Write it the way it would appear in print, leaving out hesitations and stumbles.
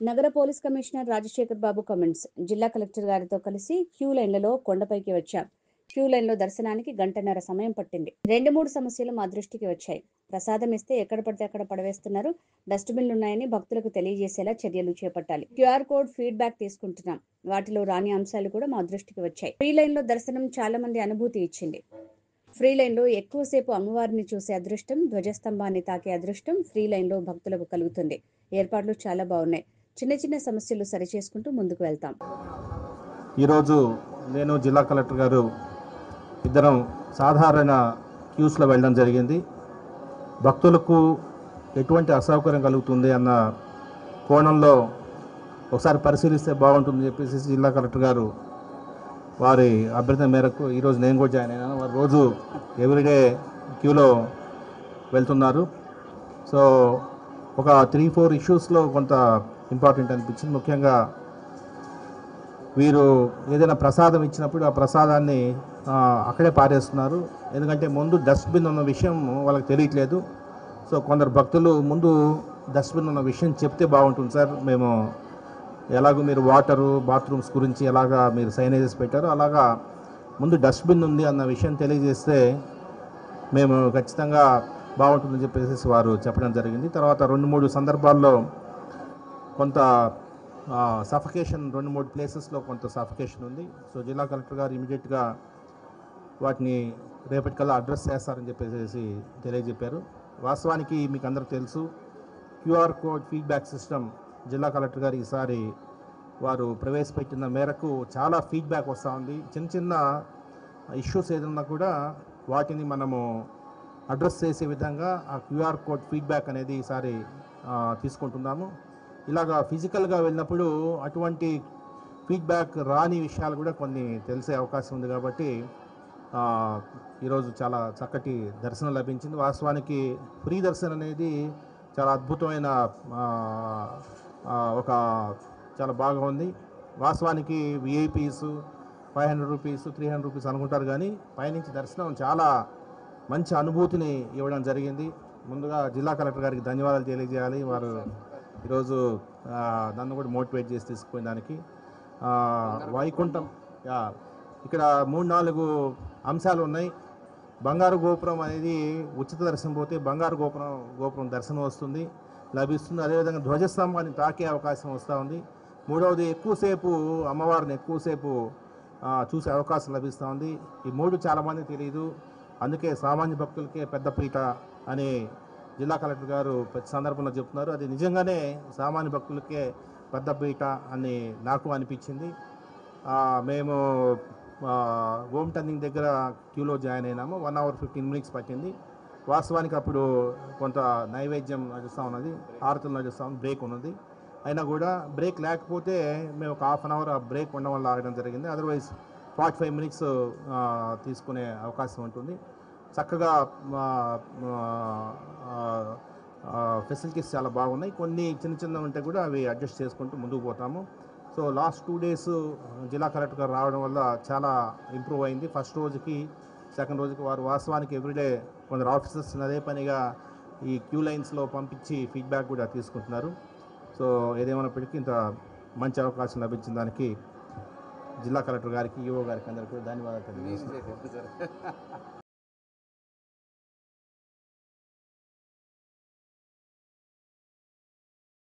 నగర police commissioner Rajasekhar బాబు comments. జిల్లా collector గారితో కలిసి క్యూ లైన్లలో కొండపైకి వచ్చాం. క్యూ లైన్లో దర్శనానికి గంటన్నర సమయం పట్టింది. 2-3 సమస్యలు మా దృష్టికి వచ్చాయి. ప్రసాదం ఇస్తే ఎక్కడ పడితే అక్కడ పడవేస్తున్నారు. డస్ట్బిన్లున్నాయని భక్తులకు తెలియజేసేలా చర్యలు చేపట్టాలి. QR కోడ్ ఫీడ్బ్యాక్ తీసుకుంటున్నాం. వాటిలో రాని అంశాలు కూడా మా దృష్టికి వచ్చాయి. ఫ్రీ లైన్లో దర్శనం చాలా మంది అనుభూతి ఇచ్చింది. ఫ్రీ లైన్లో ఎక్కువసేపు అమ్మవారిని చూసే అదృష్టం, ధ్వజస్తంభాన్ని తాకే అదృష్టం ఫ్రీ లైన్లో భక్తులకు కలుగుతుంది. ఏర్పాట్లు చాలా బాగున్నాయి. చిన్న చిన్న సమస్యలు సరిచేసుకుంటూ ముందుకు వెళ్తాం. ఈరోజు నేను జిల్లా కలెక్టర్ గారు ఇద్దరం సాధారణ క్యూస్లో వెళ్ళడం జరిగింది. భక్తులకు ఎటువంటి అసౌకర్యం కలుగుతుంది అన్న కోణంలో ఒకసారి పరిశీలిస్తే బాగుంటుందని చెప్పేసి జిల్లా కలెక్టర్ గారు వారి అభ్యర్థన మేరకు ఈరోజు నేను కూడా జాయిన్ అయినాను. వారు రోజు ఎవ్రీడే క్యూలో వెళ్తున్నారు. సో ఒక 3-4 ఇష్యూస్లో కొంత ఇంపార్టెంట్ అనిపించింది. ముఖ్యంగా వీరు ఏదైనా ప్రసాదం ఇచ్చినప్పుడు ఆ ప్రసాదాన్ని అక్కడే పారేస్తున్నారు. ఎందుకంటే ముందు డస్ట్బిన్ ఉన్న విషయం వాళ్ళకి తెలియట్లేదు. సో కొందరు భక్తులు ముందు డస్ట్బిన్ ఉన్న విషయం చెప్తే బాగుంటుంది సార్, మేము ఎలాగో మీరు వాటరు బాత్రూమ్స్ గురించి ఎలాగా మీరు సైనేజెస్ పెట్టారో అలాగా ముందు డస్ట్బిన్ ఉంది అన్న విషయం తెలియజేస్తే మేము ఖచ్చితంగా బాగుంటుందని చెప్పేసి వారు చెప్పడం జరిగింది. తర్వాత 2-3 సందర్భాల్లో కొంత సఫకేషన్ 2-3 ప్లేసెస్లో కొంత సఫకేషన్ ఉంది. సో జిల్లా కలెక్టర్ గారు ఇమీడియట్గా వాటిని రేపటికల్లా అడ్రస్ చేస్తారని చెప్పేసి తెలియజెప్పారు. వాస్తవానికి మీకు అందరికీ తెలుసు, QR కోడ్ ఫీడ్బ్యాక్ సిస్టమ్ జిల్లా కలెక్టర్ గారు ఈసారి వారు ప్రవేశపెట్టిన మేరకు చాలా ఫీడ్బ్యాక్ వస్తూ ఉంది. చిన్న చిన్న ఇష్యూస్ ఏదన్నా కూడా వాటిని మనము అడ్రస్ చేసే విధంగా ఆ QR కోడ్ ఫీడ్బ్యాక్ అనేది ఈసారి తీసుకుంటున్నాము. ఇలాగా ఫిజికల్గా వెళ్ళినప్పుడు అటువంటి ఫీడ్బ్యాక్ రాని విషయాలు కూడా కొన్ని తెలిసే అవకాశం ఉంది. కాబట్టి ఈరోజు చాలా చక్కటి దర్శనం లభించింది. వాస్తవానికి ఫ్రీ దర్శనం అనేది చాలా అద్భుతమైన ఒక చాలా బాగా ఉంది. వాస్తవానికి VIPs 500 రూపీస్ 300 రూపీస్ అనుకుంటారు, కానీ పైనుంచి దర్శనం చాలా మంచి అనుభూతిని ఇవ్వడం జరిగింది. ముందుగా జిల్లా కలెక్టర్ గారికి ధన్యవాదాలు తెలియజేయాలి. వారు ఈరోజు నన్ను కూడా మోటివేట్ చేసి తీసుకుపోయిన దానికి. వైకుంఠం ఇక్కడ 3-4 అంశాలు ఉన్నాయి. బంగారు గోపురం అనేది ఉచిత దర్శనం పోతే బంగారు గోపురం దర్శనం వస్తుంది, లభిస్తుంది. అదేవిధంగా ధ్వజస్తంభాన్ని తాకే అవకాశం వస్తూ ఉంది. మూడవది ఎక్కువసేపు అమ్మవారిని ఎక్కువసేపు చూసే అవకాశం లభిస్తూ ఉంది. ఈ 3 చాలామంది తెలియదు. అందుకే సామాన్య భక్తులకే పెద్దపీట అని జిల్లా కలెక్టర్ గారు ప్రతి సందర్భంలో చెప్తున్నారు. అది నిజంగానే సామాన్య భక్తులకే పెద్దపీట అని నాకు అనిపించింది. మేము హోమ్ టర్నింగ్ దగ్గర క్యూలో జాయిన్ అయినాము. 1 hour 15 minutes పట్టింది. వాస్తవానికి అప్పుడు కొంత నైవేద్యం నడుస్తూ ఉన్నది, హారతులు నడుస్తూ ఉంది, బ్రేక్ ఉన్నది. అయినా కూడా బ్రేక్ లేకపోతే మేము ఒక 1/2 hour బ్రేక్ ఉండడం వల్ల ఆగడం జరిగింది. అదర్వైజ్ 45 minutes తీసుకునే అవకాశం ఉంటుంది. చక్కగా ఫెసిలిటీస్ చాలా బాగున్నాయి. కొన్ని చిన్న ఉంటే కూడా అవి అడ్జస్ట్ చేసుకుంటూ ముందుకు పోతాము. సో లాస్ట్ 2 days జిల్లా కలెక్టర్ గారు రావడం వల్ల చాలా ఇంప్రూవ్ అయింది. ఫస్ట్ రోజుకి సెకండ్ రోజుకి వారు వాస్తవానికి ఎవ్రీడే కొందరు ఆఫీసర్స్ అదే పనిగా ఈ క్యూ లైన్స్లో పంపించి ఫీడ్బ్యాక్ కూడా తీసుకుంటున్నారు. సో ఏదేమైనప్పటికీ ఇంత మంచి అవకాశం లభించిన దానికి జిల్లా కలెక్టర్ గారికి, ఈఓ గారికి అందరికీ ధన్యవాదాలు తెలియజేస్తున్నాను.